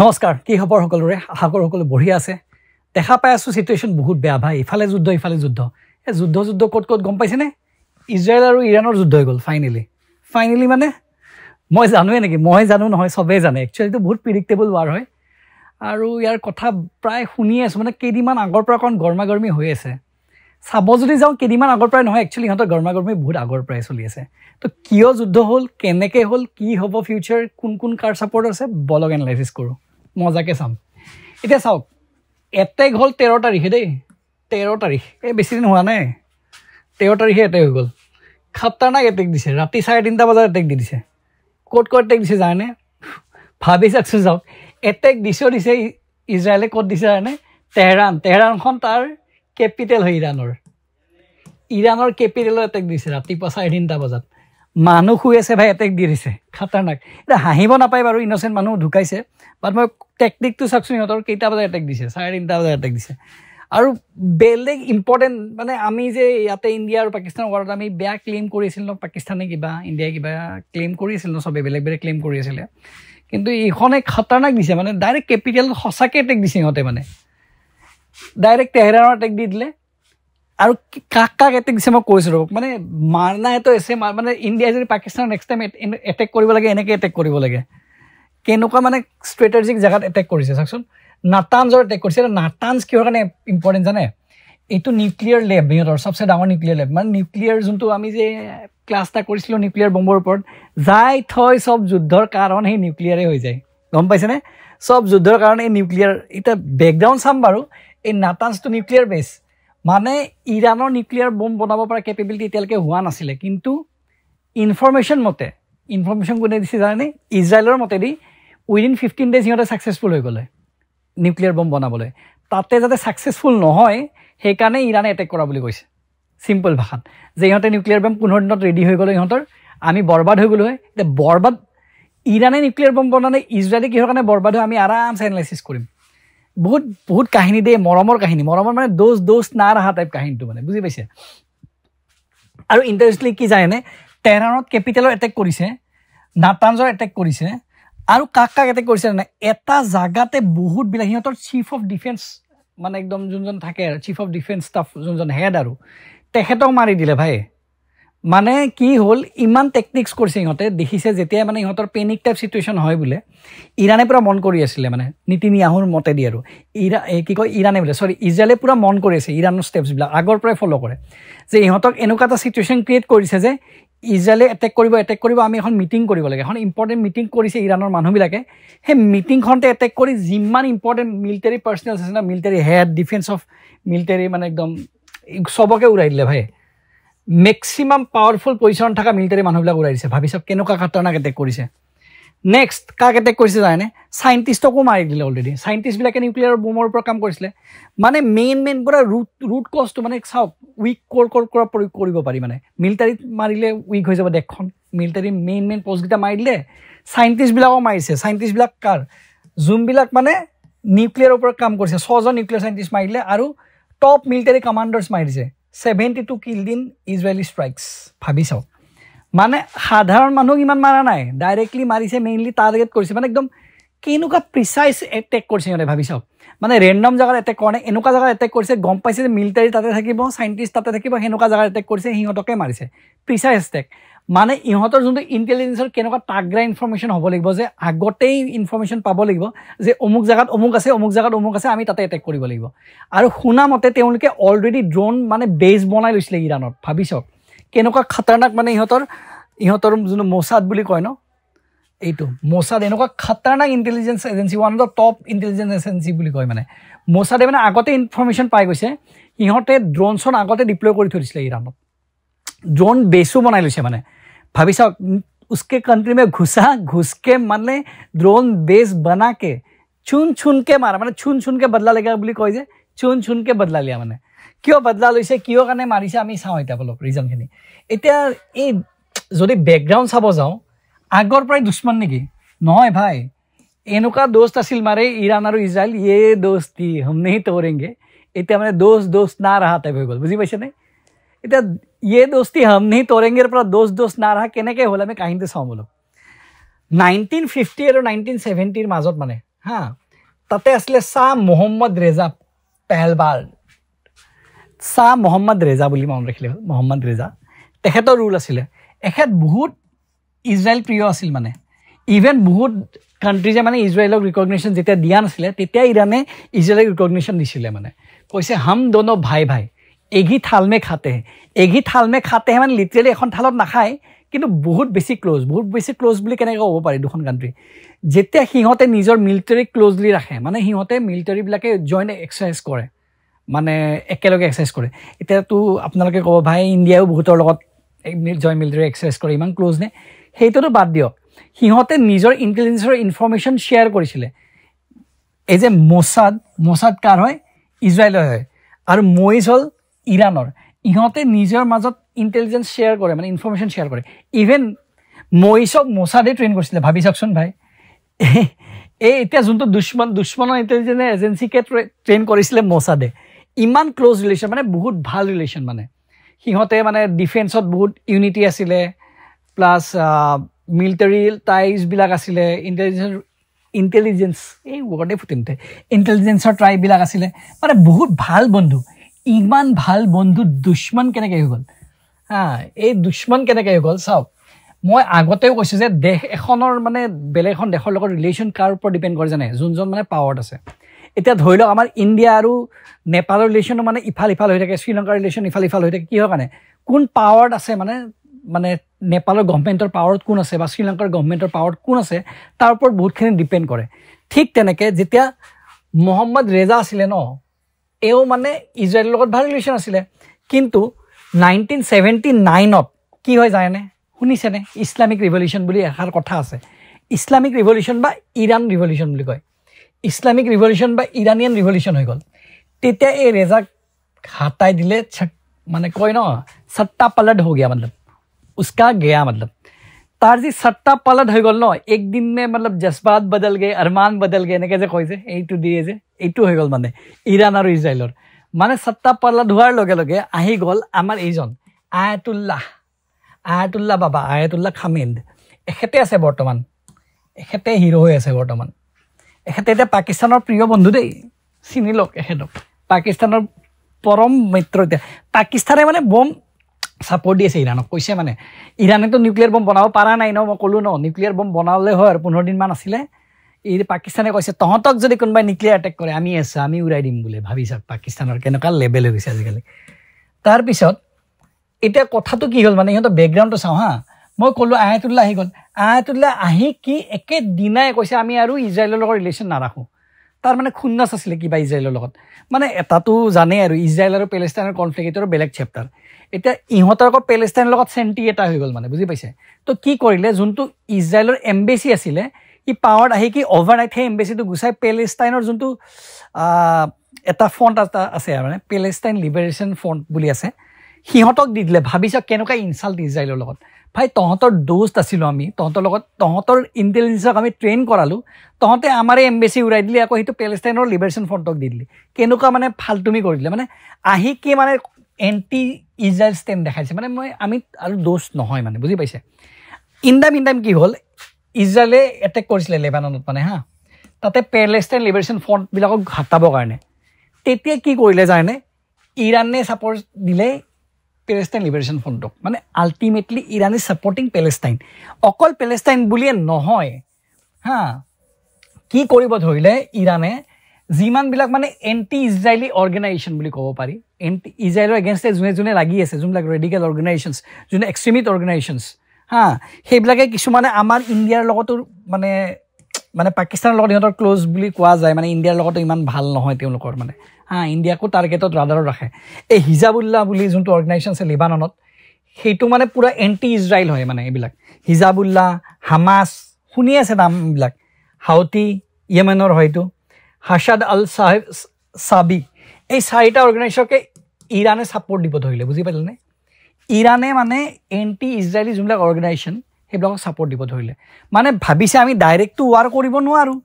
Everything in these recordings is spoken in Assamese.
নমস্কাৰ কি খবৰ সকলোৰে আশা কৰোঁ সকলো বঢ়িয়া আছে দেখা পাই আছো সিচুৱেশ্যন বহুত বেয়া ভাই ইফালে যুদ্ধ এই যুদ্ধ ক'ত গম পাইছে নে ইজৰাইল আৰু ইৰাণৰ যুদ্ধ হৈ গ'ল ফাইনালি মানে মই জানোৱে নেকি মই জানো নহয় সবে জানে একচুৱেলি তো বহুত প্ৰেডিক্টেবল ৱাৰ হয় আৰু ইয়াৰ কথা প্ৰায় শুনি আছো মানে কেইদিনমান আগৰ পৰা কোন গৰমাগৰমি হৈ আছে চাব যদি যাওঁ কেইদিনমান আগৰ পৰা নহয় একচুৱেলি হতৰ গৰমাগৰমি বহুত আগৰ পৰা চলি আছে তো কিয় যুদ্ধ হ'ল কেনেকে হ'ল কি হ'ব ফিউচাৰ কোন কাৰ সাপোৰ্ট আছে বলক এনালাইসিস কৰোঁ মজাকে চাম এতিয়া চাওক এটেক হ'ল 13 তাৰিখে দেই 13 তাৰিখ এই বেছি দিন হোৱা নাই 13 তাৰিখে এটেক হৈ গ'ল খতৰনাক এটেক দিছে ৰাতি 3:30 বজাত এটেক দি দিছে ক'ত এটেক দিছে জানে ভাবি চাকছো যাওক এটেক দিছে ইজৰাইলে ক'ত দিছে জানে তেহৰানখন তাৰ কেপিটেল হয় ইৰাণৰ কেপিটেলত এটেক দিছে ৰাতিপুৱা 3:30 বজাত মানুহ শুই আছে ভাই এটেক দি দিছে খতৰনাক এটা হাঁহিব নাপায় বাৰু ইনোসেন্ট মানুহ ঢুকাইছে বাট মই টেকনিকটো চাকছো সিহঁতৰ কেইটা বজাত এটেক দিছে 3:30 বজাত এটেক দিছে আৰু বেলেগ ইম্পৰ্টেণ্ট মানে আমি যে ইয়াতে ইণ্ডিয়া আৰু পাকিস্তানৰ ৱাৰত আমি বেয়া ক্লেইম কৰিছিল ন পাকিস্তানে কিবা ইণ্ডিয়াই কিবা ক্লেইম কৰিছিল ন সবে বেলেগ ক্লেইম কৰি আছিলে কিন্তু ইখনে খতৰনাক দিছে মানে ডাইৰেক্ট কেপিটেল সঁচাকে এটেক দিছে সিহঁতে মানে ডাইৰেক্ট তেহৰানৰ এটেক দি দিলে আৰু কাক এটেক দিছে মই কৈছো ৰক মানে মাৰনাইতো এছে মানে ইণ্ডিয়া যদি পাকিস্তানৰ নেক্সট টাইম এটেক কৰিব লাগে এনেকে এটেক কৰিব লাগে কেনেকুৱা মানে ষ্ট্ৰেটেজিক জায়গাত এটেক কৰিছে চাকচোন নাটানজৰ এটেক কৰিছে নাটানজ কিহৰ কাৰণে ইম্পৰ্টেণ্ট জানে এইটো নিউক্লিয়াৰ লেব সিহঁতৰ সবচে ডাঙৰ নিউক্লিয়াৰ লেব মানে নিউক্লিয়াৰ যোনটো আমি যে ক্লাছ এটা কৰিছিলোঁ নিউক্লিয়াৰ বম্বৰ ওপৰত যাই থৈ সব যুদ্ধৰ কাৰণ সেই নিউক্লিয়াৰে হৈ যায় গম পাইছেনে সব যুদ্ধৰ কাৰণ এই নিউক্লিয়াৰ এটা বেকগ্ৰাউণ্ড চাম বাৰু এই নাটানজটো নিউক্লিয়াৰ বেছ মানে ইৰাণৰ নিউক্লিয়াৰ বম্ব বনাব পৰা কেপেবিলিটি এতিয়ালৈকে হোৱা নাছিলে কিন্তু ইনফৰমেশ্যন কোনে দিছে জানে ইজৰাইলৰ মতেদি উইদিন 15 ডেজ সিহঁতে ছাকচেছফুল হৈ গ'লে নিউক্লিয়াৰ বম্ব বনাবলৈ তাতে যাতে ছাকচেছফুল নহয় সেইকাৰণে ইৰাণে এটেক কৰা বুলি কৈছে চিম্পল ভাষাত যে ইহঁতে নিউক্লিয়াৰ বম্ব 15 দিনত ৰেডি হৈ গ'লে ইহঁতৰ আমি বৰবাদ হৈ গ'লো হয় এতিয়া বৰবাদ ইৰাণে নিউক্লিয়াৰ বম্ব বনালে ইজৰাইলে কিহৰ কাৰণে বৰবাদ হয় আমি আৰামছে এনালাইচিছ কৰিম বহুত কাহিনী দেই মৰমৰ মানে দোষ না ৰহা টাইপ কাহিনীটো মানে বুজি পাইছে আৰু ইণ্টাৰেষ্টলি কি জানে তেহৰানত কেপিটেলৰ এটেক কৰিছে নাটানজৰ এটেক কৰিছে আৰু কাক এটেক কৰিছে না এটা জাগাতে বহুত বিলাক সিহঁতৰ চিফ অফ ডিফেন্স মানে একদম যোনজন থাকে চিফ অফ ডিফেন্স ষ্টাফ যোনজন হেড আৰু তেখেতক মাৰি দিলে ভাই মানে কি হ'ল ইমান টেকনিক্স কৰিছে সিহঁতে দেখিছে যেতিয়া মানে ইহঁতৰ পেনিক টাইপ চিটুৱেশ্যন হয় বোলে ইৰাণে পুৰা মন কৰি আছিলে মানে নীতিনিয়াহুৰ মতে দি আৰু ইৰাণে বোলে ইজৰাইলে পুৰা মন কৰি আছে ইৰাণৰ ষ্টেপছবিলাক আগৰ পৰাই ফ'ল' কৰে যে ইহঁতক এনেকুৱা এটা চিটুৱেশ্যন ক্ৰিয়েট কৰিছে যে ইজৰাইলে এটেক কৰিব আমি এখন মিটিং কৰিব লাগে এখন ইম্পৰ্টেণ্ট মিটিং কৰিছে ইৰাণৰ মানুহবিলাকে সেই মিটিংখনতে এটেক কৰি যিমান ইম্পৰ্টেণ্ট মিলিটাৰী পাৰ্চনেলছ আছে না military head defence of military মানে একদম চবকে উৰাই দিলে ভাই মেক্সিমাম পাৱাৰফুল পজিশ্যন থকা মিলিটাৰী মানুহবিলাক উৰাই দিছে ভাবি চাওক কেনেকুৱা খতৰনাক এটেক কৰিছে নেক্সট কাক এটেক কৰিছে জানে চাইণ্টিষ্টকো মাৰি দিলে অলৰেডি চাইণ্টিষ্টবিলাকে নিউক্লিয়াৰ বোমৰ ওপৰত কাম কৰিছিলে মানে মেইন পুৰা ৰুট কজটো মানে চাওক উইক কৰিব পাৰি মানে মিলিটাৰীত মাৰিলে উইক হৈ যাব দেশখন মিলিটাৰী মেইন পষ্টকেইটা মাৰি দিলে চাইণ্টিষ্টবিলাকো মাৰিছে চাইণ্টিষ্টবিলাক কাৰ যোনবিলাক মানে নিউক্লিয়াৰৰ ওপৰত কাম কৰিছে 6জন নিউক্লিয়াৰ চাইণ্টিষ্ট মাৰিলে আৰু টপ মিলিটাৰী কমাণ্ডাৰ্ছ মাৰিছে 72 কিল্ড ইন ইজৰাইলি ষ্ট্ৰাইকছ ভাবি চাওক মানে সাধাৰণ মানুহ ইমান মাৰা নাই ডাইৰেক্টলি মাৰিছে মেইনলি টাৰ্গেট কৰিছে মানে একদম কেনেকুৱা প্ৰিচাইজ এটেক কৰিছে সিহঁতে ভাবি চাওক মানে ৰেণ্ডম জেগাত এটেক কৰা নাই এনেকুৱা জেগাত এটেক কৰিছে গম পাইছে যে মিলিটাৰী তাতে থাকিব চাইণ্টিষ্ট তাতে থাকিব সেনেকুৱা জেগাত এটেক কৰিছে সিহঁতকে মাৰিছে প্ৰিচাইজ এটেক মানে ইহঁতৰ যোনটো ইণ্টেলিজেঞ্চৰ কেনেকুৱা তাগৰা ইনফৰমেশ্যন হ'ব লাগিব যে আগতেই ইনফৰমেশ্যন পাব লাগিব যে অমুক জেগাত অমুক আছে আমি তাতে এটেক কৰিব লাগিব আৰু শুনা মতে তেওঁলোকে অলৰেডি ড্ৰোন মানে বেছ বনাই লৈছিলে ইৰাণত ভাবি চাওক কেনেকুৱা খতৰনাক মানে ইহঁতৰ যোনটো মোছাদ বুলি কয় ন এইটো মোছাদ এনেকুৱা খতৰনাক intelligence agency one of the top intelligence agency বুলি কয় মানে মোছাদে মানে আগতে ইনফৰমেশ্যন পাই গৈছে সিহঁতে ড্ৰোনখন আগতে ডিপ্লয় কৰি থৈ দিছিলে ইৰাণত ড্ৰোন বেছো বনাই লৈছে মানে ভাবি চাওক उसके कंट्री में घुस के মানে ড্ৰোন বেছ বনাকে চুনকে মাৰা মানে চুনকে বদলা লেগা বুলি কয় যে চুনকে বদলা লিয়া মানে কিয় বদলা লৈছে কিয় কাৰণে মাৰিছে আমি চাওঁ এতিয়া বলক ৰিজনখিনি এতিয়া এই যদি বেকগ্ৰাউণ্ড চাব যাওঁ আগৰ পৰাই দুশ্মন নেকি নহয় ভাই এনেকুৱা দোস্ত আছিল মাৰে ইৰাণ আৰু ইজৰাইল দোস্তি হম নেহি তোড়েংগে এতিয়া মানে দোস্ত না ৰহা টাইপ হৈ গ'ল বুজি পাইছেনে এতিয়া দোস্তি হম নেহি তোড়েংগেৰ পৰা দোস্ত না ৰহা কেনেকৈ হ'ল আমি কাহিনীটো চাওঁ বলক 1950 আৰু 1970 মাজত মানে হা তাতে আছিলে শাহ মোহাম্মদ ৰেজা পেহলৱাৰ শাহ মোহাম্মদ ৰেজা বুলি মনত ৰাখিলে মোহাম্মদ ৰেজা তেখেতৰ ৰুল আছিলে এখেত বহুত ইজৰাইল প্ৰিয় আছিল মানে ইভেন বহুত কাণ্ট্ৰিজে মানে ইজৰাইলক ৰিকগনিশ্যন যেতিয়া দিয়া নাছিলে তেতিয়া ইৰাণে ইজৰাইলক ৰিকগনিশ্যন দিছিলে মানে কৈছে হাম দোনো ভাই ভাই এঘি থাল মে খাতে মানে লিটাৰেলি এখন থালত নাখায় কিন্তু বহুত বেছি ক্লোজ বুলি কেনেকৈ ক'ব পাৰি দুখন কাণ্ট্ৰি যেতিয়া সিহঁতে নিজৰ মিলিটাৰী ক্লোজলি ৰাখে মানে সিহঁতে মিলিটাৰীবিলাকে জইণ্ট এক্সাৰচাইজ কৰে মানে একেলগে এক্সাৰচাইজ কৰে এতিয়াতো আপোনালোকে ক'ব ভাই ইণ্ডিয়াও বহুতৰ লগত জইণ্ট মিলিটাৰী এক্সাৰচাইজ কৰে ইমান ক্লোজ নে সেইটোতো বাদ দিয়ক সিহঁতে নিজৰ ইণ্টেলিজেন্সৰ ইনফৰমেশ্যন শ্বেয়াৰ কৰিছিলে এই যে মোছাদ কাৰ হয় ইজৰাইলৰ হয় আৰু মইজ হ'ল ইৰাণৰ ইহঁতে নিজৰ মাজত ইণ্টেলিজেন্স শ্বেয়াৰ কৰে মানে ইনফৰমেশ্যন শ্বেয়াৰ কৰে ইভেন মইজক মোছাদে ট্ৰেইন কৰিছিলে ভাবি চাওকচোন ভাই এই এতিয়া যোনটো দুশ্মনৰ ইণ্টেলিজেন্স এজেঞ্চিকে ট্ৰেইন কৰিছিলে মোছাদে ইমান ক্লোজ ৰিলেশ্যন মানে বহুত ভাল ৰিলেশ্যন মানে সিহঁতে মানে ডিফেন্সত বহুত ইউনিটি আছিলে প্লাছ মিলিটাৰী টাইজবিলাক আছিলে ইণ্টেলিজেন্স এই ৱৰ্ডে ফুটিমতে ইণ্টেলিজেন্সৰ ট্ৰাইবিলাক আছিলে মানে বহুত ভাল বন্ধু ইমান ভাল বন্ধু দুশ্মন কেনেকৈ হৈ গ'ল এই দুশ্মন কেনেকৈ হৈ গ'ল চাওক মই আগতেও কৈছোঁ যে দেশ এখনৰ মানে বেলেগ এখন দেশৰ লগত ৰিলেশ্যন কাৰ ওপৰত ডিপেণ্ড কৰে জানে যোনজন মানে পাৱাৰত আছে এতিয়া ধৰি লওক আমাৰ ইণ্ডিয়া আৰু নেপালৰ ৰিলেশ্যনো মানে ইফাল হৈ থাকে শ্ৰীলংকাৰ ৰিলেশ্যন ইফাল হৈ থাকে কিহৰ কাৰণে কোন পাৱাৰত আছে মানে নেপালৰ গভৰ্ণমেণ্টৰ পাৱাৰত কোন আছে বা শ্ৰীলংকাৰ গভৰ্ণমেণ্টৰ পাৱাৰত কোন আছে তাৰ ওপৰত বহুতখিনি ডিপেণ্ড কৰে ঠিক তেনেকৈ যেতিয়া মোহাম্মদ ৰেজা আছিলে ন এও মানে ইজৰাইলৰ লগত ভাল ৰিলেশ্যন আছিলে কিন্তু 1979ত কি হয় জানেনে শুনিছেনে ইছলামিক ৰিভলিউশ্যন বুলি এষাৰ কথা আছে ইছলামিক ৰিভলিউশ্যন বা ইৰাণ ৰিভলিউশ্যন বুলি কয় ইছলামিক ৰিভলিউশ্যন বা ইৰাণিয়ান ৰিভলিউশ্যন হৈ গ'ল তেতিয়া এই ৰেজাক হাতাই দিলে মানে কয় ন সট্টা পলট হৈ গয়া মতলব उसका गया मतलब তাৰ যি সট্টা পলট হৈ গ'ল ন একদিন মে মতলব জজবাত বদল গয়ে আৰমান বদল গয়ে এনেকৈ যে কয় যে এইটো দিয়ে যে এইটো হৈ গ'ল মানে ইৰাণ আৰু ইজৰাইলৰ মানে সট্টা পলট হোৱাৰ লগে লগে আহি গ'ল আমাৰ এইজন আয়াতুল্লাহ বাবা আয়াতুল্লাহ খামেদ এখেতে আছে বৰ্তমান এখেতে হিৰো হৈ আছে বৰ্তমান এখেতে এতিয়া পাকিস্তানৰ প্ৰিয় বন্ধু দেই চিনি লওক এখেতক পাকিস্তানৰ পৰম মিত্ৰ এতিয়া পাকিস্তানে মানে বম ছাপৰ্ট দি আছে ইৰাণক কৈছে মানে ইৰাণেতো নিউক্লিয়াৰ বম বনাব পৰা নাই ন মই ক'লোঁ ন নিউক্লিয়াৰ বম বনালে হয় আৰু 15 দিনমান আছিলে এই পাকিস্তানে কৈছে তহঁতক যদি কোনোবাই নিউক্লিয়াৰ এটেক কৰে আমি উৰাই দিম বোলে ভাবি চাওক পাকিস্তানৰ কেনেকুৱা লেভেল হৈ গৈছে আজিকালি তাৰপিছত এতিয়া কথাটো কি হ'ল মানে সিহঁতৰ বেকগ্ৰাউণ্ডটো চাওঁ হা মই ক'লোঁ আয়াতুল্লাহ আহি গ'ল আয়াতুল্লাহ আহি কি একেদিনাই কৈছে আমি আৰু ইজৰাইলৰ লগত ৰিলেশ্যন নাৰাখোঁ তাৰ মানে খুন্দাচ আছিলে কিবা ইজৰাইলৰ লগত মানে এটাতো জানেই আৰু ইজৰাইল আৰু পেলেষ্টাইনৰ কনফ্লিক্ট এইটো বেলেগ চেপ্টাৰ এতিয়া ইহঁতৰ আকৌ পেলেষ্টাইনৰ লগত চেণ্টি এটা হৈ গ'ল মানে বুজি পাইছে তো কি কৰিলে যোনটো ইজৰাইলৰ এম্বেচি আছিলে ই পাৱাৰত আহি কি অভাৰনাইট সেই এম্বেচিটো গুচাই পেলেষ্টাইনৰ যোনটো এটা ফ্ৰণ্ট এটা আছে মানে পেলেষ্টাইন লিবাৰেশ্যন ফ্ৰণ্ট বুলি আছে সিহঁতক দি দিলে ভাবি চাওক কেনেকুৱা ইনচাল্ট ইজৰাইলৰ লগত ভাই তহঁতৰ দোষ্ট আছিলোঁ আমি তহঁতৰ লগত তহঁতৰ ইণ্টেলিজেন্সক আমি ট্ৰেইন কৰালোঁ তহঁতে আমাৰ এম্বেচি উৰাই দিলি আকৌ সেইটো পেলেষ্টাইনৰ লিবাৰেশ্যন ফ্ৰণ্টক দি দিলি কেনেকুৱা মানে ফাল্টুমি কৰি দিলে মানে আহি কি মানে এণ্টি ইজৰাইল ষ্টেণ্ড দেখাইছে মানে আমি আৰু দোষ নহয় মানে বুজি পাইছে ইন টাইম কি হ'ল ইজৰাইলে এটেক কৰিছিলে লেবাননত মানে হা তাতে পেলেষ্টাইন লিবাৰেশ্যন ফ্ৰণ্টবিলাকক হাতাবৰ কাৰণে তেতিয়া কি কৰিলে জানে ইৰাণে ছাপৰ্ট দিলে পেলেষ্টাইন লিবাৰেশ্যন ফ্ৰণ্টক মানে ultimately Iran is supporting Palestine অকল পেলেষ্টাইন বুলিয়ে নহয় হা কি কৰিব ধৰিলে ইৰাণে যিমানবিলাক মানে এণ্টি ইজৰাইলি অৰ্গেনাইজেশ্যন বুলি ক'ব পাৰি এণ্টি ইজৰাইলৰ এগেইনষ্টে যোনে লাগি আছে যোনবিলাক ৰেডিকেল অৰ্গেনাইজেশ্যনছ যোনে এক্সট্ৰিমিষ্ট অৰ্গেনাইজেশ্যনছ হা সেইবিলাকে কিছুমানে আমাৰ ইণ্ডিয়াৰ লগতো মানে পাকিস্তানৰ লগত সিহঁতৰ ক্ল'জ বুলি কোৱা যায় মানে ইণ্ডিয়াৰ লগতো ইমান ভাল নহয় তেওঁলোকৰ মানে হা ইণ্ডিয়াকো টাৰ্গেটত ৰাডাৰত ৰাখে এই হিজাবুল্লাহ বুলি যোনটো অৰ্গেনাইজেশ্যন আছে লিবাননত সেইটো মানে পূৰা এণ্টি ইজৰাইল হয় মানে এইবিলাক হিজাবুল্লাহ হামাছ শুনি আছে নামবিলাক হাউতি য়েমেনৰ হয়তো হাছাদ আল চাবি এই চাৰিটা অৰ্গেনাইজেশ্যনকে ইৰাণে ছাপৰ্ট দিব ধৰিলে বুজি পালেনে ইৰাণে মানে এণ্টি ইজৰাইলি যোনবিলাক অৰ্গেনাইজেশ্যন সেইবিলাকক ছাপৰ্ট দিব ধৰিলে মানে ভাবিছে আমি ডাইৰেক্টটো ৱাৰ কৰিব নোৱাৰোঁ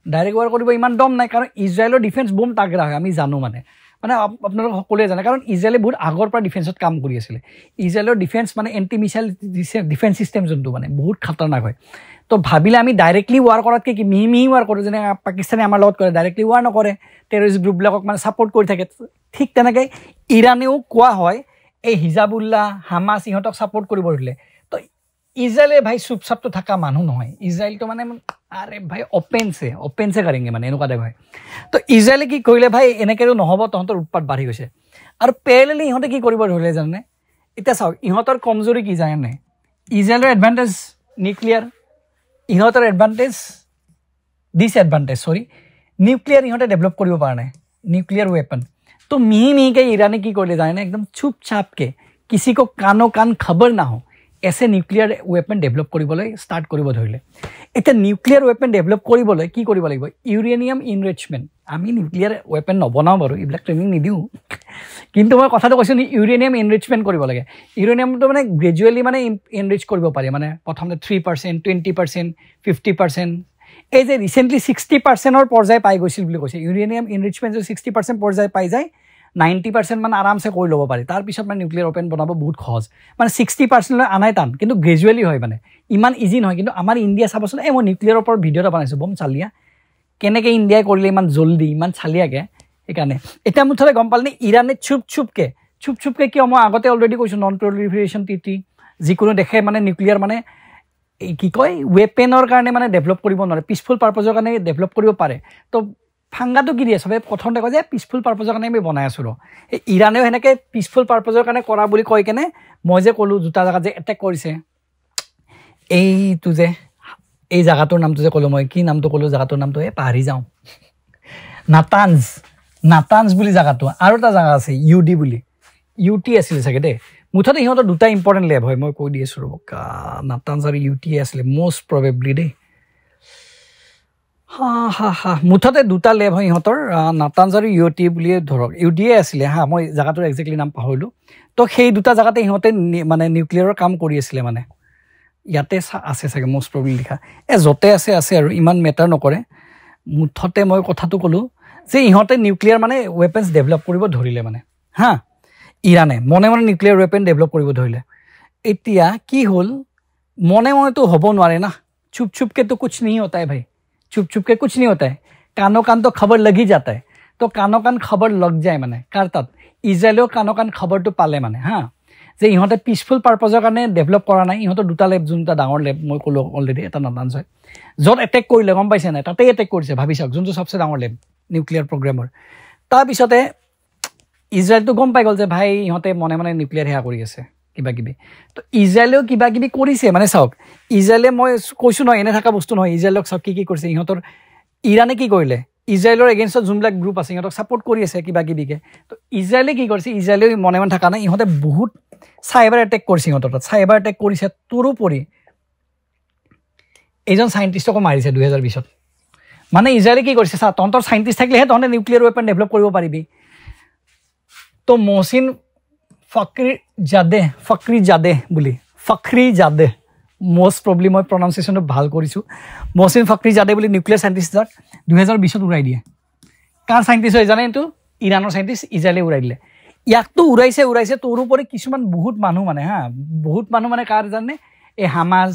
ডাইৰেক্ট ৱাৰ কৰিব ইমান দম নাই কাৰণ ইজৰাইলৰ ডিফেন্স বম তাগৰা হয় আমি জানো মানে মানে আপোনালোক সকলোৱে জানে কাৰণ ইজৰাইলে বহুত আগৰ পৰা ডিফেন্সত কাম কৰি আছিলে ইজৰাইলৰ ডিফেন্স মানে এণ্টি মিছাইল ডিফেন্স ছিষ্টেম যোনটো মানে বহুত খাতৰনাক হয় তো ভাবিলে আমি ডাইৰেক্টলি ৱাৰ কৰাতকৈ কি মিহি ৱাৰ কৰোঁ যেনে পাকিস্তানে আমাৰ লগত কৰে ডাইৰেক্টলি ৱাৰ নকৰে টেৰৰিষ্ট গ্ৰুপবিলাকক মানে ছাপৰ্ট কৰি থাকে ঠিক তেনেকৈ ইৰাণেও কোৱা হয় এই হিজাবুল্লাহ হামাছ ইহঁতক ছাপৰ্ট কৰিব ধৰিলে তো ইজৰাইলে ভাই চুপচাপটো থকা মানুহ নহয় ইজৰাইলটো মানে আৰে ভাই অপেনছে কাৰেংগে মানে এনেকুৱা টাইপ হয় তো ইজৰাইলে কি কৰিলে ভাই এনেকৈতো নহ'ব তহঁতৰ উৎপাত বাঢ়ি গৈছে আৰু পেৰেলেলি ইহঁতে কি কৰিব ধৰিলে জানে এতিয়া চাওক ইহঁতৰ কমজোৰি কি জানে ইজৰাইলৰ এডভান্টেজ নিউক্লিয়াৰ ইহঁতৰ এডভান্টেজ ডিছএডভান্টেজ নিউক্লিয়াৰ ইহঁতে ডেভেলপ কৰিব পৰা নাই নিউক্লিয়াৰ ৱেপন তো মিহিকৈ ইৰাণে কি কৰিলে জানে একদম চুপচাপকৈ কিচিকো কানো কান খবৰ না হওঁ এছে নিউক্লিয়াৰ ৱেপন ডেভেলপ কৰিবলৈ ষ্টাৰ্ট কৰিব ধৰিলে এতিয়া নিউক্লিয়াৰ ৱেপন ডেভেলপ কৰিবলৈ কি কৰিব লাগিব ইউৰেনিয়াম ইনৰিচমেণ্ট আমি নিউক্লিয়াৰ ৱেপন নবনাওঁ বাৰু এইবিলাক ট্ৰেইনিং নিদিওঁ কিন্তু মই কথাটো কৈছোঁ ইউৰেনিয়াম ইনৰিচমেণ্ট কৰিব লাগে ইউৰেনিয়ামটো মানে গ্ৰেজুৱেলি মানে ইনৰিচ কৰিব পাৰি মানে প্ৰথমতে 3% 20% 50% এই যে ৰিচেণ্টলি 60%ৰ পৰ্যায় পাই গৈছিল বুলি কৈছে ইউৰেনিয়াম ইনৰিচমেণ্ট যদি 60% পৰ্যায় পাই যায় 90% মানে আৰামছে কৰি ল'ব পাৰি তাৰপিছত মানে নিউক্লিয়াৰ ৱেপন বনাব বহুত সহজ মানে 60%লৈ আনাই টান কিন্তু গ্ৰেজুৱেলি হয় মানে ইমান ইজি নহয় কিন্তু আমাৰ ইণ্ডিয়া চাবচোন মই নিউক্লিয়াৰৰ ওপৰত ভিডিঅ' এটা বনাইছোঁ বম চালিয়া কেনেকৈ ইণ্ডিয়াই কৰিলে ইমান জল্দি ইমান চালিয়াকৈ সেইকাৰণে এতিয়া মুঠতে গম পালে ইৰাণে চুপচুপকৈ কিয় মই আগতে অলৰেডি কৈছোঁ নন প্ৰলিফাৰেশ্যন ট্ৰিটি যিকোনো দেশে মানে নিউক্লিয়াৰ মানে কি কয় ৱেপেনৰ কাৰণে মানে ডেভেলপ কৰিব নোৱাৰে পিচফুল পাৰ্পজৰ কাৰণে ডেভেলপ কৰিব পাৰে তো ফাংগাটো কি দিয়ে চবে প্ৰথমতে কয় যে পিচফুল পাৰ্পজৰ কাৰণে আমি বনাই আছোঁ এই ইৰাণেও সেনেকৈ পিচফুল পাৰ্পজৰ কাৰণে কৰা বুলি কৈ কেনে মই যে ক'লোঁ দুটা জেগাত যে এটেক কৰিছে এইটো যে এই জেগাটোৰ নামটো যে ক'লোঁ মই কি নামটো ক'লোঁ জেগাটোৰ নামটো পাহৰি যাওঁ নাটানজ বুলি জেগাটো আৰু এটা জেগা আছে ইউডি বুলি ইউটি আছিলে চাগে দেই মুঠতে সিহঁতৰ দুটা ইম্পৰ্টেণ্ট লেব হয় মই কৈ দি আছোঁ ৰ'ব নাটানজ আৰু ইউটি আছিলে মষ্ট প্ৰবেবলি দেই মুঠতে দুটা লেব হয় ইহঁতৰ নাটানজ আৰু ইউটি বুলিয়ে ধৰক ইউডিয়ে আছিলে মই জেগাটোৰ একজেক্টলি নাম পাহৰিলোঁ তো সেই দুটা জেগাতে সিহঁতে মানে নিউক্লিয়াৰৰ কাম কৰি আছিলে মানে ইয়াতে আছে চাগে মষ্ট প্ৰবেবলি লিখা য'তে আছে আৰু ইমান মেটাৰ নকৰে মুঠতে মই কথাটো ক'লোঁ যে ইহঁতে নিউক্লিয়াৰ মানে ৱেপনছ ডেভেলপ কৰিব ধৰিলে মানে ইৰাণে মনে নিউক্লিয়াৰ ৱেপন ডেভেলপ কৰিব ধৰিলে এতিয়া কি হ'ল মনেতো হ'ব নোৱাৰে না চুপচুপকেতো কুছ नहीं होता है भाई चुप कुछ नहीं होता है कानों कान तो खबर लगी जाता है तो कानों कान खबर लग যায় মানে কাৰ তাত ইজৰাইলেও কানों कान খবৰটো পালে মানে যে ইহঁতে পিচফুল পাৰ্পজৰ কাৰণে ডেভেলপ কৰা নাই ইহঁতৰ দুটা লেব যোনটা ডাঙৰ লেব মই ক'লোঁ অলৰেডি এটা নাটানজ হয় য'ত এটেক কৰিলে গম পাইছে নাই তাতেই এটেক কৰিছে ভাবি চাওক যোনটো চবচে ডাঙৰ লেব নিউক্লিয়াৰ প্ৰগ্ৰেমৰ তাৰপিছতে ইজৰাইলটো গম পাই গ'ল যে ভাই ইহঁতে মনে নিউক্লিয়াৰ সেয়া কৰি আছে কিবাকিবি তো ইজৰাইলেও কিবাকিবি কৰিছে মানে চাওক ইজৰাইলে মই কৈছোঁ নহয় এনে থকা বস্তু নহয় ইজৰাইলক চাওক কি কৰিছে ইহঁতৰ ইৰাণে কি কৰিলে ইজৰাইলৰ এগেইনষ্টত যোনবিলাক গ্ৰুপ আছে ইহঁতক ছাপৰ্ট কৰি আছে কিবাকিবিকৈ তো ইজৰাইলে কি কৰিছে ইজৰাইলেও মনে থকা নাই ইহঁতে বহুত চাইবাৰ এটেক কৰিছে ইহঁতৰ তাত চাইবাৰ এটেক কৰিছে তৰোপৰি এইজন চাইণ্টিষ্টকো মাৰিছে 2020 মানে ইজৰাইলে কি কৰিছে চা তহঁতৰ চাইণ্টিষ্ট থাকিলেহে তহঁতে নিউক্লিয়াৰ ৱেপন ডেভেলপ কৰিব পাৰিবি তো মহচিন ফখৰী জাদে মষ্ট প্ৰবলি মই প্ৰনাউন্সিয়েশ্যনটো ভাল কৰিছোঁ মহচিন ফখৰী জাদে বুলি নিউক্লিয়াৰ চাইণ্টিষ্টক 2020 উৰাই দিয়ে কাৰ চাইণ্টিষ্ট হয় জানে এইটো ইৰাণৰ চাইণ্টিষ্ট ইজৰাইলে উৰাই দিলে ইয়াকতো উৰাইছে তৰোপৰি কিছুমান বহুত মানুহ মানে কাৰ জানে এই হামাজ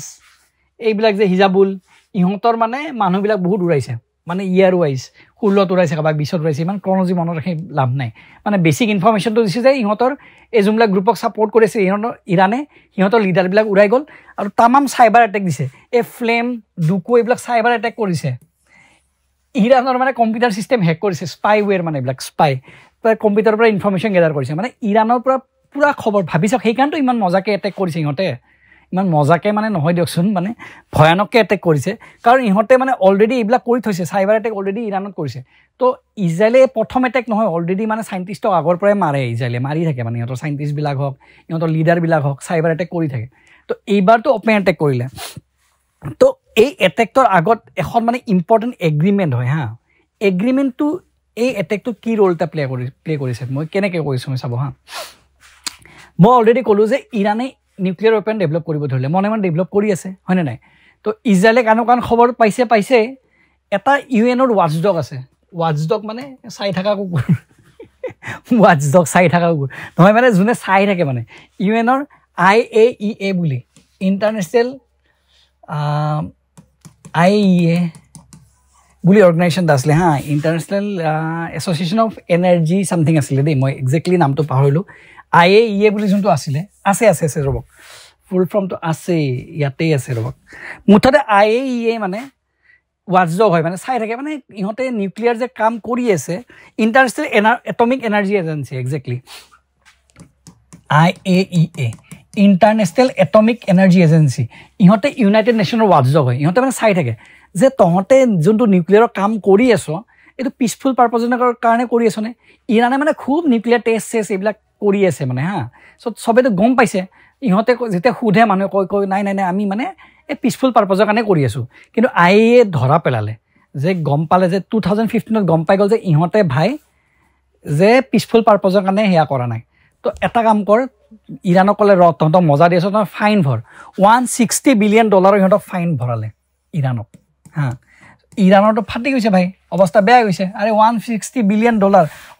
এইবিলাক যে হিজাবুল ইহঁতৰ মানে মানুহবিলাক বহুত উৰাইছে মানে ইয়াৰ ৱাইজ 16 উৰাইছে কাবাক 20 উৰাইছে ইমান ক্ৰনলজি মনত ৰাখি লাভ নাই মানে বেছিক ইনফৰমেশ্যনটো দিছে যে ইহঁতৰ এই যোনবিলাক গ্ৰুপক ছাপৰ্ট কৰিছে ইৰাণে সিহঁতৰ লিডাৰবিলাক উৰাই গ'ল আৰু তামাম চাইবাৰ এটেক দিছে এই ফ্লেম ডুকো এইবিলাক চাইবাৰ এটেক কৰিছে ইৰাণৰ মানে কম্পিউটাৰ ছিষ্টেম হেক কৰিছে স্পাইৱেৰ মানে এইবিলাক কম্পিউটাৰৰ পৰা ইনফৰমেশ্যন গেডাৰ কৰিছে মানে ইৰাণৰ পৰা পুৰা খবৰ ভাবি চাওক সেইকাৰণেতো ইমান মজাকৈ এটেক কৰিছে ইহঁতে ইমান মজাকৈ মানে নহয় দিয়কচোন মানে ভয়ানককৈ এটেক কৰিছে কাৰণ ইহঁতে মানে অলৰেডি এইবিলাক কৰি থৈছে চাইবাৰ এটেক অলৰেডি ইৰাণত কৰিছে তো ইজৰাইলে প্ৰথম এটেক নহয় অলৰেডি মানে চাইণ্টিষ্টক আগৰ পৰাই মাৰে ইজৰাইলে মাৰি থাকে মানে ইহঁতৰ চাইণ্টিষ্টবিলাক হওক ইহঁতৰ লিডাৰবিলাক হওক চাইবাৰ এটেক কৰি থাকে তো এইবাৰতো অপেন এটেক কৰিলে তো এই এটেকটোৰ আগত এখন মানে ইম্পৰ্টেণ্ট এগ্ৰিমেণ্ট হয় এগ্ৰিমেণ্টটো এই এটেকটো কি ৰোল এটা প্লে কৰিছে মই কেনেকৈ কৰিছোঁ মই চাব মই অলৰেডি ক'লোঁ যে ইৰাণে নিউক্লিয়াৰ ৱেপন ডেভেলপ কৰিব ধৰিলে মনে ডেভেলপ কৰি আছে হয়নে নাই তো ইজৰাইলে কাণ খবৰ পাইছে এটা ইউএনৰ ৱাটচডগ আছে ৱাটচডগ মানে চাই থকা কুকুৰ ৱাটছডগ চাই থকা কুকুৰ নহয় মানে যোনে চাই থাকে মানে ইউএনৰ IAEA বুলি ইণ্টাৰনেশ্যনেল IAEA বুলি অৰ্গেনাইজেশ্যন এটা আছিলে হা international association of energy something আছিলে দেই মই একজেক্টলি নামটো পাহৰিলোঁ IAEA বুলি যোনটো আছিলে আছে ৰ'বক ফুল ফৰ্মটো আছে ইয়াতেই আছে ৰ'বক মুঠতে IAEA মানে ৱাটছডগ হয় মানে চাই থাকে মানে ইহঁতে নিউক্লিয়াৰ যে কাম কৰি আছে international atomic energy agency exactly IAEA international atomic energy agency ইহঁতে ইউনাইটেড নেশ্যনৰ ৱাটছডগ হয় ইহঁতে মানে চাই থাকে যে তহঁতে যোনটো নিউক্লিয়াৰৰ কাম কৰি আছ এইটো পিচফুল পাৰ্পজৰ কাৰণে কৰি আছ নে ইৰাণে মানে খুব নিউক্লিয়াৰ টেষ্ট এইবিলাক কৰি আছে মানে হা চবেতো গম পাইছে ইহঁতে যেতিয়া সোধে মানুহে কয় নাই আমি মানে এই পিচফুল পাৰ্পজৰ কাৰণে কৰি আছোঁ কিন্তু IAEA ধৰা পেলালে যে গম পালে যে 2015 গম পাই গ'ল যে ইহঁতে ভাই যে পিচফুল পাৰ্পজৰ কাৰণে সেয়া কৰা নাই তো এটা কাম কৰ ইৰাণক ক'লে তহঁতক মজা দি আছ তই ফাইন ভৰ $160 বিলিয়ন ইহঁতক ফাইন ভৰালে ইৰাণক হা ইৰাণৰতো ফাটি গৈছে ভাই অৱস্থা বেয়া গৈছে আৰে $160 বিলিয়ন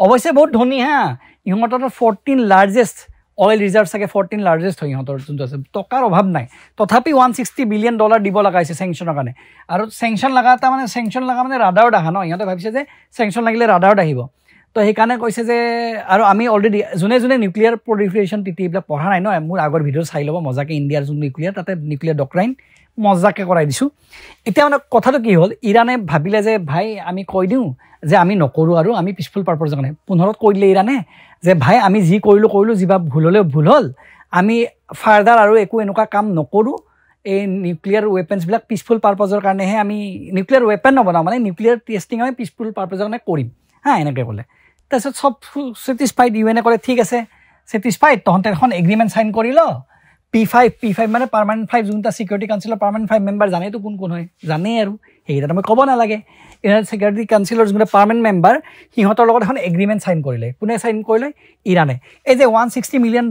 অৱশ্যে বহুত ধনী হা ইহঁতৰ 14 লাৰ্জেষ্ট অইল ৰিজাৰ্ভ চাগে 14 লাৰ্জেষ্ট হয় ইহঁতৰ যোনটো আছে টকাৰ অভাৱ নাই তথাপি $160 বিলিয়ন দিব লগা হৈছে চেংচনৰ কাৰণে আৰু চেংচন লগা মানে ৰাডাৰত আহা ন ইহঁতে ভাবিছে যে চেংচন লাগিলে ৰাডাৰত আহিব তো সেইকাৰণে কৈছে যে আৰু আমি অলৰেডি যোনে নিউক্লিয়াৰ প্ৰলিফাৰেশ্যন এইবিলাক পঢ়া নাই ন মোৰ আগৰ ভিডিঅ' চাই ল'ব মজাকৈ ইণ্ডিয়াৰ যোন নিউক্লিয়াৰ তাতে নিউক্লিয়াৰ ডক্ট্ৰাইন মজাকৈ কৰাই দিছোঁ এতিয়া মানে কথাটো কি হ'ল ইৰাণে ভাবিলে যে ভাই আমি কৈ দিওঁ যে আমি নকৰোঁ আৰু আমি পিচফুল পাৰ্পজৰ কাৰণে 15ত কৈ দিলে ইৰাণে যে ভাই আমি যি কৰিলোঁ যিবা ভুল হ'লেও ভুল হ'ল আমি ফাৰ্ডাৰ আৰু একো এনেকুৱা কাম নকৰোঁ এই নিউক্লিয়াৰ ৱেপনছবিলাক পিচফুল পাৰ্পজৰ কাৰণেহে আমি নিউক্লিয়াৰ ৱেপন নবনাওঁ মানে নিউক্লিয়াৰ টেষ্টিং আমি পিচফুল পাৰ্পজৰ কাৰণে কৰিম হা এনেকৈ ক'লে তাৰপিছত চব ছেটিছফাইড ইউএনে ক'লে ঠিক আছে ছেটিছফাইড তহঁতে এখন এগ্ৰিমেণ্ট চাইন কৰি ল P5 মানে পাৰ্মানেণ্ট 5 যোনটা ছিকিউৰিটি কাউন্সিলৰ পাৰ্মানেণ্ট 5 মেম্বাৰ জানেতো কোন হয় জানেই আৰু সেইকেইটা মই ক'ব নালাগে ইউনাইটেড ছিকিউৰিটি কাউন্সিলৰ যোনটা পাৰ্মানেণ্ট মেম্বাৰ সিহঁতৰ লগত এখন এগ্ৰিমেণ্ট চাইন কৰিলে কোনে চাইন কৰিলে ইৰাণে এই যে $160 বিলিয়ন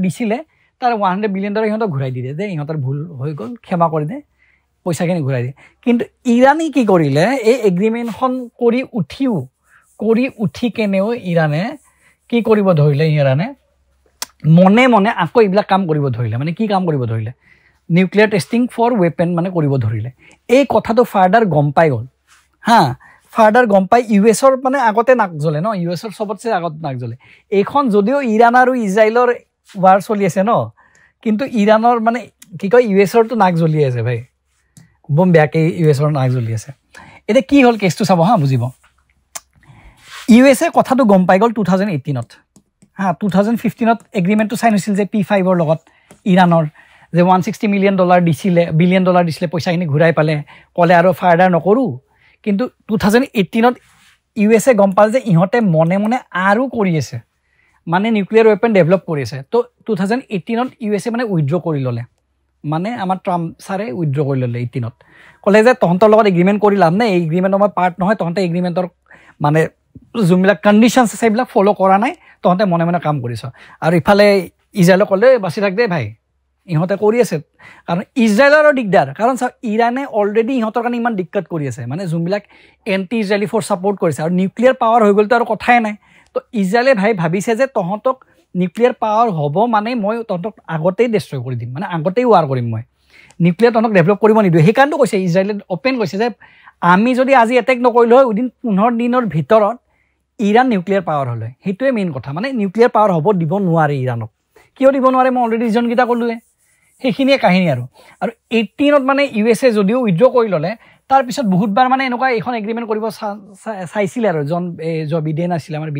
দিছিলে তাৰ $100 বিলিয়ন সিহঁতক ঘূৰাই দি দিয়ে যে ইহঁতৰ ভুল হৈ গ'ল ক্ষমা কৰি দে পইচাখিনি ঘূৰাই দিয়ে কিন্তু ইৰাণে কি কৰিলে এই এগ্ৰিমেণ্টখন কৰি উঠি কেনেও ইৰাণে কি কৰিব ধৰিলে ইৰাণে মনে আকৌ এইবিলাক কাম কৰিব ধৰিলে মানে কি কাম কৰিব ধৰিলে নিউক্লিয়াৰ টেষ্টিং ফৰ ৱেপন মানে কৰিব ধৰিলে এই কথাটো ফাৰ্ডাৰ গম পাই গ'ল হা ফাৰ্ডাৰ গম পাই ইউএছৰ মানে আগতে নাক জ্বলে ন ইউএছৰ চবতছে আগত নাক জ্বলে এইখন যদিও ইৰাণ আৰু ইজৰাইলৰ ৱাৰ চলি আছে ন কিন্তু ইৰাণৰ মানে কি কয় ইউএছৰটো নাক জ্বলি আছে ভাই বম বেয়াকৈ ইউএছৰ নাক জ্বলি আছে এতিয়া কি হ'ল কেছটো চাব হা বুজিব ইউএছে কথাটো গম পাই গ'ল 2018ত হা 2015ত এগ্ৰিমেণ্টটো চাইন হৈছিল যে P5ৰ লগত ইৰাণৰ যে $160 বিলিয়ন দিছিলে পইচাখিনি ঘূৰাই পালে ক'লে আৰু ফাৰ্ডাৰ নকৰোঁ কিন্তু 2018ত ইউএছে গম পালে যে ইহঁতে মনে আৰু কৰি আছে মানে নিউক্লিয়াৰ ৱেপন ডেভেলপ কৰি আছে তো 2018ত ইউএছে মানে উইথড্ৰ কৰি ল'লে মানে আমাৰ ট্ৰাম্প ছাৰে উইথড্ৰ কৰি ল'লে 18ত ক'লে যে তহঁতৰ লগত এগ্ৰিমেণ্ট কৰি লাভ নাই এই এগ্ৰিমেণ্টৰ মই পাৰ্ট নহয় তহঁতে এগ্ৰিমেণ্টৰ মানে যোনবিলাক কণ্ডিশ্যনছ আছে সেইবিলাক ফ'ল' কৰা নাই তহঁতে মনে কাম কৰিছ আৰু ইফালে ইজৰাইলক ক'লে বাচি থাক দে ভাই ইহঁতে কৰি আছে কাৰণ ইজৰাইলৰো দিগদাৰ কাৰণ চাওক ইৰাণে অলৰেডি ইহঁতৰ কাৰণে ইমান দিক্কত কৰি আছে মানে যোনবিলাক এণ্টি ইজৰাইলি ফ'ৰ্চ ছাপৰ্ট কৰিছে আৰু নিউক্লিয়াৰ পাৱাৰ হৈ গ'লতো আৰু কথাই নাই তো ইজৰাইলে ভাবিছে যে তহঁতক নিউক্লিয়াৰ পাৱাৰ হ'ব মানে মই তহঁতক আগতেই ডেষ্ট্ৰয় কৰি দিম মানে আগতেই ৱাৰ কৰিম মই নিউক্লিয়াৰ তহঁতক ডেভেলপ কৰিব নিদিওঁ সেইকাৰণেতো কৈছে ইজৰাইলে অ'পেন কৈছে যে আমি যদি আজি এটেক নকৰিলোঁ হয় উইদিন 15 দিনৰ ভিতৰত ইৰাণ নিউক্লিয়াৰ পাৱাৰ হ'লে সেইটোৱে মেইন কথা মানে নিউক্লিয়াৰ পাৱাৰ হ'ব দিব নোৱাৰে ইৰাণক কিয় দিব নোৱাৰে মই অলৰেডি ৰিজনকেইটা ক'লোৱে সেইখিনিয়ে কাহিনী আৰু 18ত মানে ইউএছে যদিও উইথড্ৰ কৰি ল'লে তাৰপিছত বহুতবাৰ মানে এনেকুৱা এইখন এগ্ৰিমেণ্ট কৰিব চাইছিলে আৰু জয় বিডেন আছিলে আমাৰ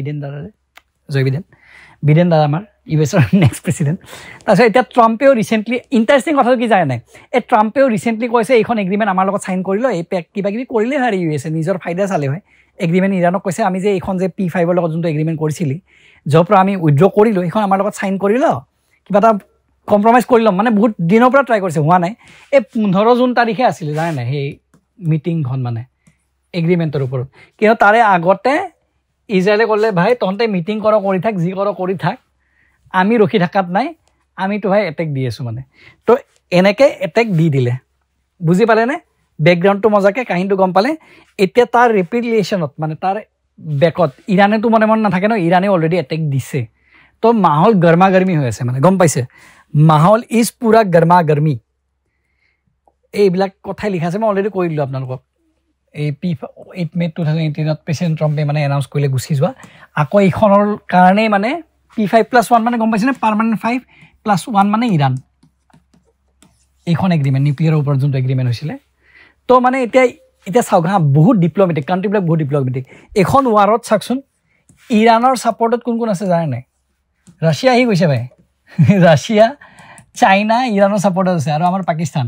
বিডেন দাদা আমাৰ ইউএছৰ নেক্সট প্ৰেচিডেণ্ট তাৰপিছত এতিয়া ট্ৰাম্পেও ৰিচেণ্টলি ইণ্টাৰেষ্টিং কথাটো কি জানে নাই এই ট্ৰাম্পেও ৰিচেণ্টলি কৈছে এইখন এগ্ৰিমেণ্ট আমাৰ লগত চাইন কৰি লয় এই কিবা কিবি কৰিলে হয় ইউএছে নিজৰ ফাইদা চালে হয় এগ্ৰিমেণ্ট ইৰাণক কৈছে আমি যে এইখন যে P5ৰ লগত যোনটো এগ্ৰিমেণ্ট কৰিছিলি য'ৰ পৰা আমি উইথড্ৰ কৰিলোঁ সেইখন আমাৰ লগত চাইন কৰি ল কিবা এটা কম্প্ৰমাইজ কৰি ল'ম মানে বহুত দিনৰ পৰা ট্ৰাই কৰিছে হোৱা নাই এই 15 জুন তাৰিখে আছিলে জানে নাই সেই মিটিংখন মানে এগ্ৰিমেণ্টৰ ওপৰত কিন্তু তাৰে আগতে ইজৰাইলে ক'লে ভাই তহঁতে মিটিং কৰি থাক যি কৰি থাক আমি ৰখি থকাত নাই আমিতো ভাই এটেক দি আছোঁ মানে তো এনেকৈ এটেক দি দিলে বুজি পালেনে বেকগ্ৰাউণ্ডটো মজাকৈ কাহিনীটো গম পালে এতিয়া তাৰ ৰেপিলিয়েশ্যনত মানে তাৰ বেকত ইৰানেতো মনে মন নাথাকে ন ইৰানে অলৰেডি এটেক দিছে তো মাহল গৰমা গৰমি হৈ আছে মানে গম পাইছে মাহল ইজ পুৰা গৰমা গৰমি এইবিলাক কথাই লিখা আছে মই অলৰেডি কৈ দিলোঁ আপোনালোকক এই P8 মে 2018 প্ৰেচিডেণ্ট ট্ৰাম্পে মানে এনাউন্স কৰিলে গুচি যোৱা আকৌ এইখনৰ কাৰণে মানে P5+1 মানে গম পাইছেনে পাৰ্মানেণ্ট 5+1 মানে ইৰাণ এইখন এগ্ৰিমেণ্ট নিউক্লিয়াৰৰ ওপৰত যোনটো এগ্ৰিমেণ্ট হৈছিলে তো মানে এতিয়া চাওক হা বহুত ডিপ্ল'মেটিক কাণ্ট্ৰিবিলাক বহুত ডিপ্ল'মেটিক এখন ৱাৰত চাওকচোন ইৰাণৰ ছাপৰ্টত কোন আছে জানে নাই ৰাছিয়া আহি গৈছে ভাই ৰাছিয়া চাইনা ইৰাণৰ ছাপৰ্টত আছে আৰু আমাৰ পাকিস্তান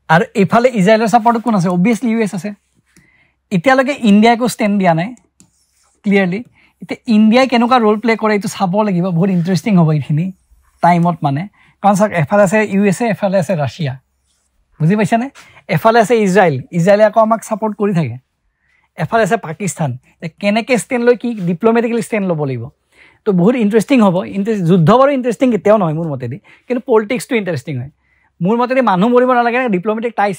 আৰু এইফালে ইজৰাইলৰ ছাপৰ্টত কোন আছে অবভিয়াছলি US আছে এতিয়ালৈকে ইণ্ডিয়াকো ষ্টেণ্ড দিয়া নাই ক্লিয়াৰলি এতিয়া ইণ্ডিয়াই কেনেকুৱা ৰোল প্লে কৰে এইটো চাব লাগিব বহুত ইণ্টাৰেষ্টিং হ'ব এইখিনি টাইমত মানে কাৰণ চাওক এফালে আছে USA এফালে আছে ৰাছিয়া বুজি পাইছেনে এফালে আছে ইজৰাইলে আকৌ আমাক ছাপৰ্ট কৰি থাকে এফালে আছে পাকিস্তান কেনেকৈ ষ্টেণ্ড লৈ কি ডিপ্ল'মেটিকেলি ষ্টেণ্ড ল'ব লাগিব তো বহুত ইণ্টাৰেষ্টিং হ'ব যুদ্ধ বাৰু ইণ্টাৰেষ্টিং কেতিয়াও নহয় মোৰ মতেদি কিন্তু পলিটিক্সটো ইণ্টাৰেষ্টিং হয় মোৰ মতেদি মানুহ মৰিব নালাগে ডিপ্ল'মেটিক টাইচ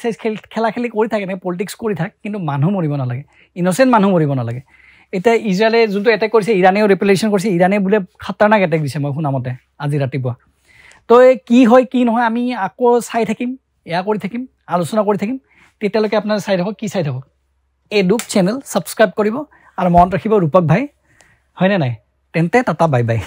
খেলা খেলি কৰি থাকে নে পলিটিক্স কৰি থাক কিন্তু মানুহ মৰিব নালাগে ইন'চেণ্ট মানুহ মৰিব নালাগে এতিয়া ইজৰাইলে যোনটো এটেক কৰিছে ইৰাণেও ৰিপ্লেচন কৰিছে ইৰাণে বোলে খাতাৰনাক এটেক দিছে মই শুনামতে আজি ৰাতিপুৱা তো কি হয় কি নহয় আমি আকৌ চাই থাকিম এয়া কৰি থাকিম আলোচনা কৰি থাকিম তেতিয়ালৈকে আপোনাৰ চাই থাকক কি চাই থাকক এডুক চেনেল ছাবস্ক্ৰাইব কৰিব আৰু মনত ৰাখিব ৰূপক ভাই হয়নে নাই তেন্তে টাটা বাই বাই